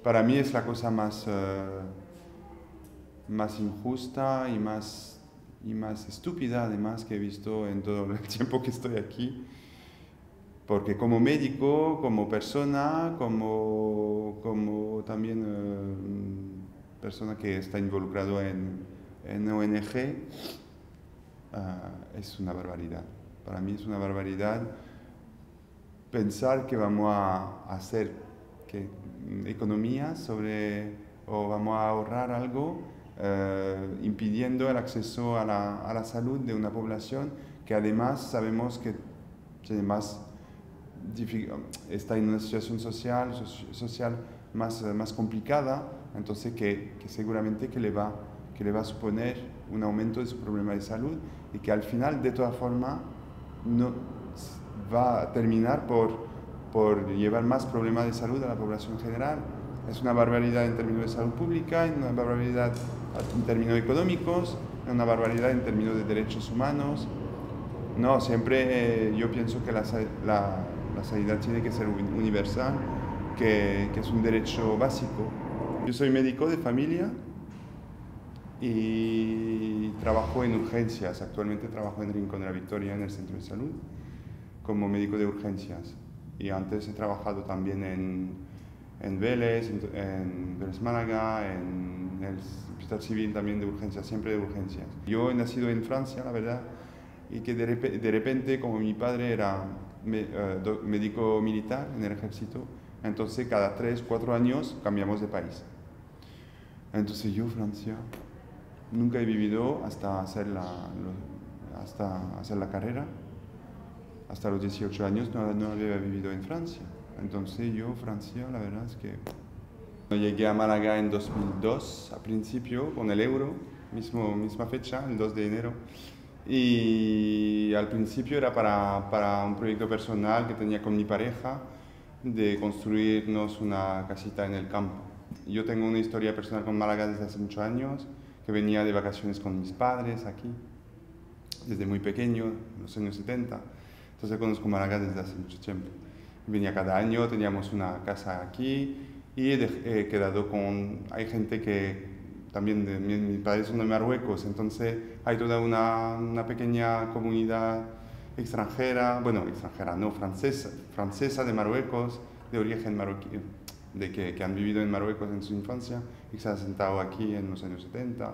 Para mí es la cosa más injusta y más estúpida además que he visto en todo el tiempo que estoy aquí. Porque como médico, como persona, como también persona que está involucrado en ONG, es una barbaridad. Para mí es una barbaridad pensar que vamos a hacer economía o vamos a ahorrar algo impidiendo el acceso a la salud de una población que además sabemos que tiene está en una situación social más complicada, entonces que seguramente que le va a suponer un aumento de su problema de salud y que al final de todas formas no va a terminar por llevar más problemas de salud a la población general. Es una barbaridad en términos de salud pública, una barbaridad en términos económicos, una barbaridad en términos de derechos humanos. No, siempre yo pienso que la sanidad tiene que ser universal, que es un derecho básico. Yo soy médico de familia y trabajo en urgencias. Actualmente trabajo en Rincón de la Victoria, en el centro de salud, como médico de urgencias. Y antes he trabajado también en Vélez, en Vélez Málaga, en el Hospital Civil también de urgencias, siempre de urgencias. Yo he nacido en Francia, la verdad, y que de repente, como mi padre era médico militar en el ejército, entonces cada 3, 4 años cambiamos de país. Entonces yo, Francia, nunca he vivido hasta hacer la carrera. Hasta los 18 años no había vivido en Francia. Entonces yo, Francia, la verdad es que llegué a Málaga en 2002, a principio, con el euro, misma fecha, el 2 de enero. Y al principio era para un proyecto personal que tenía con mi pareja de construirnos una casita en el campo. Yo tengo una historia personal con Málaga desde hace muchos años, que venía de vacaciones con mis padres aquí, desde muy pequeño, en los años 70. Entonces conozco Málaga desde hace mucho tiempo. Venía cada año, teníamos una casa aquí y he quedado con... Hay gente que también, mis padres son de Marruecos, entonces hay toda una pequeña comunidad extranjera, bueno, extranjera, no, francesa de Marruecos, de origen marroquí, que han vivido en Marruecos en su infancia y que se han sentado aquí en los años 70.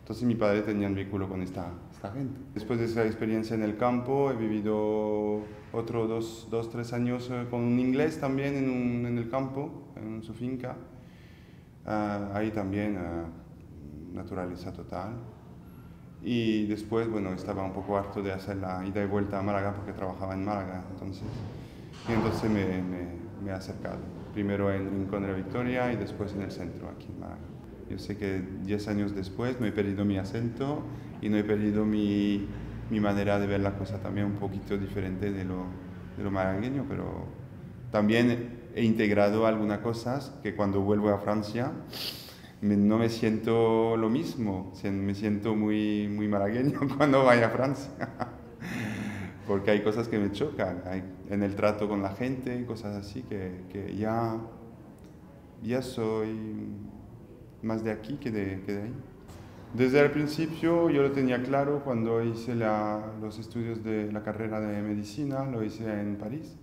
Entonces mi padre tenía un vínculo con esta gente. Después de esa experiencia en el campo, he vivido otros 2, 3 años con un inglés también en el campo, en su finca. Ahí también naturaleza total. Y después, bueno, estaba un poco harto de hacer la ida y vuelta a Málaga porque trabajaba en Málaga, entonces me he acercado. Primero en Rincón de la Victoria y después en el centro, aquí en Málaga. Yo sé que 10 años después no he perdido mi acento y no he perdido mi manera de ver la cosa también un poquito diferente de lo malagueño, pero también he integrado algunas cosas que cuando vuelvo a Francia no me siento lo mismo, me siento muy malagueño cuando vaya a Francia, porque hay cosas que me chocan, en el trato con la gente, cosas así que ya soy más de aquí que de ahí. Desde el principio yo lo tenía claro cuando hice los estudios de la carrera de medicina, lo hice en París,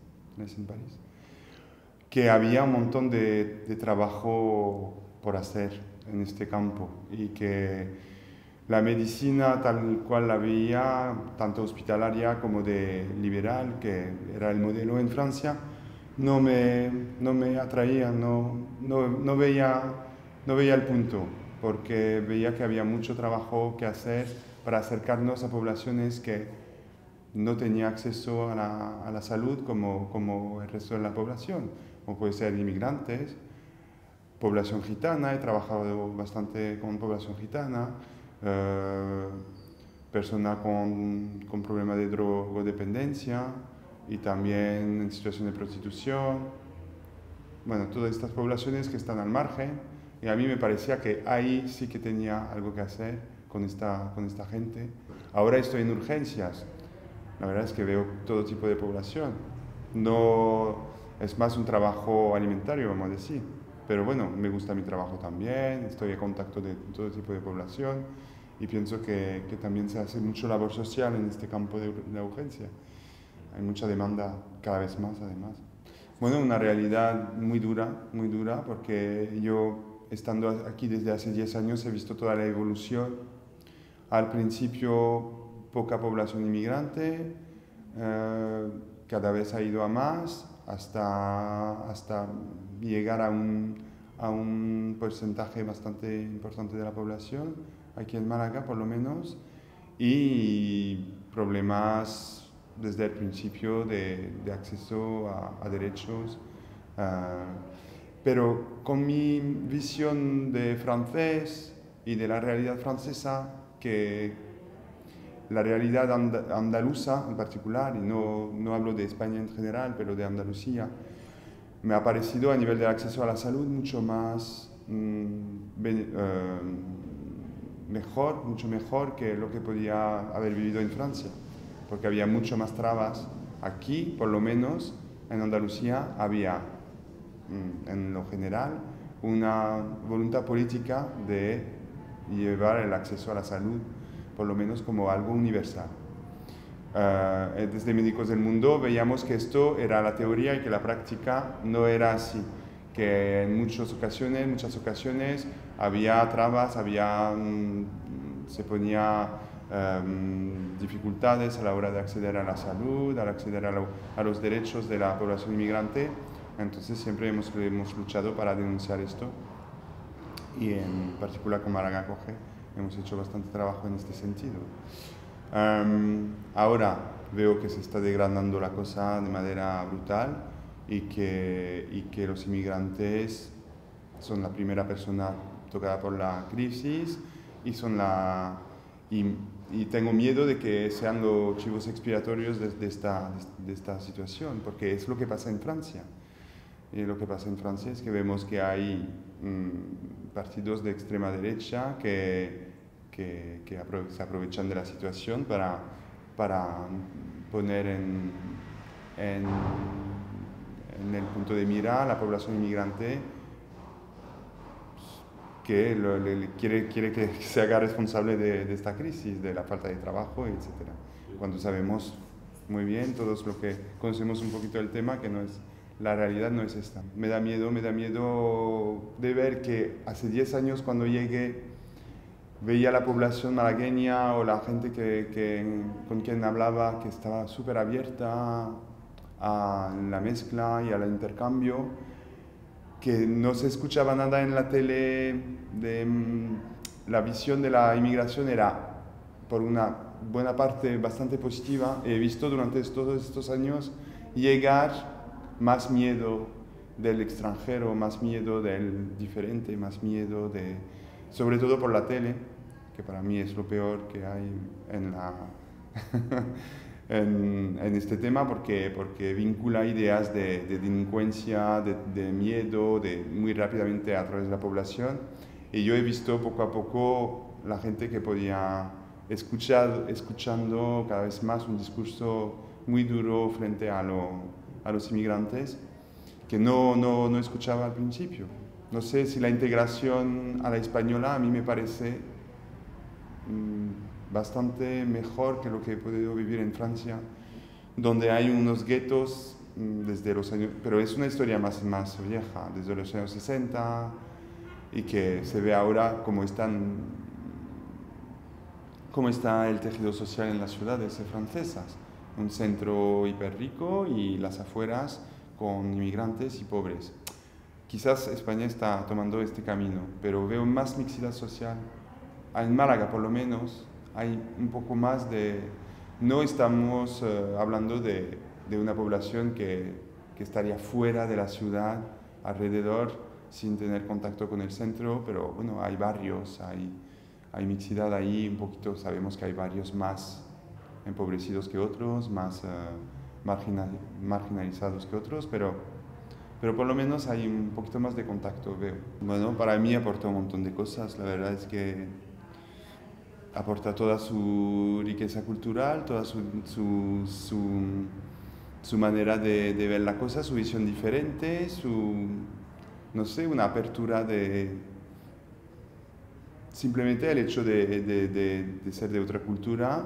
que había un montón de trabajo por hacer en este campo y que la medicina tal cual la veía, tanto hospitalaria como de liberal, que era el modelo en Francia, no me atraía, no veía el punto, porque veía que había mucho trabajo que hacer para acercarnos a poblaciones que no tenían acceso a la salud como el resto de la población, como puede ser inmigrantes, población gitana, he trabajado bastante con población gitana, personas con problemas de drogodependencia y también en situación de prostitución. Bueno, todas estas poblaciones que están al margen, y a mí me parecía que ahí sí que tenía algo que hacer con esta gente. Ahora estoy en urgencias, la verdad es que veo todo tipo de población. No es más un trabajo alimentario, vamos a decir. pero bueno, me gusta mi trabajo también, estoy en contacto de todo tipo de población y pienso que también se hace mucho labor social en este campo de la urgencia. Hay mucha demanda cada vez más además. Bueno, una realidad muy dura, porque yo estando aquí desde hace 10 años he visto toda la evolución. Al principio poca población inmigrante, cada vez ha ido a más, hasta llegar a un porcentaje bastante importante de la población, aquí en Málaga por lo menos, y problemas desde el principio de acceso a derechos. Pero con mi visión de francés y de la realidad francesa, que la realidad andaluza en particular, y no hablo de España en general, pero de Andalucía, me ha parecido a nivel del acceso a la salud mucho más mucho mejor que lo que podía haber vivido en Francia, porque había mucho más trabas. Aquí, por lo menos, en Andalucía había, en lo general, una voluntad política de llevar el acceso a la salud, por lo menos como algo universal. Desde Médicos del Mundo veíamos que esto era la teoría y que la práctica no era así, que en muchas ocasiones había trabas, se ponía dificultades a la hora de acceder a la salud, al acceder a los derechos de la población inmigrante. Entonces siempre hemos luchado para denunciar esto, y en particular con Málaga Acoge hemos hecho bastante trabajo en este sentido. Ahora veo que se está degradando la cosa de manera brutal y que los inmigrantes son la primera persona tocada por la crisis y tengo miedo de que sean los chivos expiatorios de esta situación, porque es lo que pasa en Francia. Y lo que pasa en Francia es que vemos que hay partidos de extrema derecha que se aprovechan de la situación para poner en el punto de mira a la población inmigrante, que quiere que se haga responsable de esta crisis, de la falta de trabajo, etc. Cuando sabemos muy bien, todos los que conocemos un poquito el tema, que la realidad no es esta. Me da miedo de ver que hace 10 años cuando llegué veía la población malagueña o la gente con quien hablaba que estaba súper abierta a la mezcla y al intercambio, que no se escuchaba nada en la tele la visión de la inmigración era, por una buena parte, bastante positiva. He visto durante todos estos años llegar más miedo del extranjero, más miedo del diferente, más miedo sobre todo por la tele, que para mí es lo peor que hay en este tema, porque vincula ideas de delincuencia, de miedo, muy rápidamente a través de la población. Y yo he visto poco a poco la gente que podía escuchando cada vez más un discurso muy duro frente a los inmigrantes, que no escuchaba al principio. No sé si la integración a la española a mí me parece bastante mejor que lo que he podido vivir en Francia, donde hay unos guetos desde los años, pero es una historia más vieja, desde los años 60, y que se ve ahora cómo está el tejido social en las ciudades francesas. Un centro hiper rico y las afueras con inmigrantes y pobres. Quizás España está tomando este camino, pero veo más mixidad social. En Málaga, por lo menos, hay un poco más no estamos hablando de una población que estaría fuera de la ciudad, alrededor, sin tener contacto con el centro, pero bueno, hay barrios, hay mixidad ahí, un poquito. Sabemos que hay barrios más empobrecidos que otros, más marginalizados que otros, pero por lo menos hay un poquito más de contacto, veo. Bueno, para mí aporta un montón de cosas. La verdad es que aporta toda su riqueza cultural, toda su manera de ver la cosa, su visión diferente, no sé, una apertura de... Simplemente el hecho de ser de otra cultura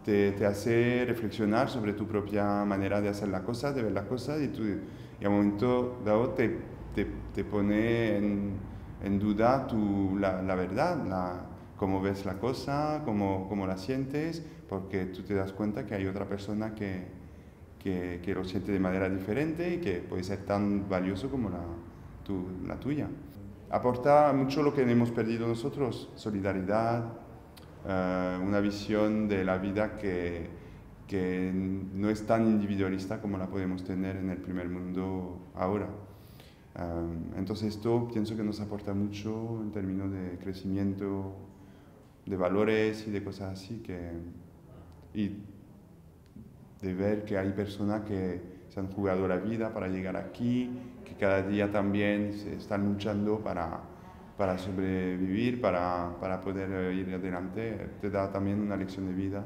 te hace reflexionar sobre tu propia manera de hacer la cosa, de ver la cosa, y a un momento dado te pone en duda la verdad, cómo ves la cosa, cómo la sientes, porque tú te das cuenta que hay otra persona que lo siente de manera diferente y que puede ser tan valioso como la tuya. Aporta mucho lo que hemos perdido nosotros, solidaridad, una visión de la vida que no es tan individualista como la podemos tener en el primer mundo ahora. Entonces esto pienso que nos aporta mucho en términos de crecimiento, de valores y de cosas así, y de ver que hay personas que se han jugado la vida para llegar aquí, que cada día también se están luchando para sobrevivir, para poder ir adelante, te da también una lección de vida.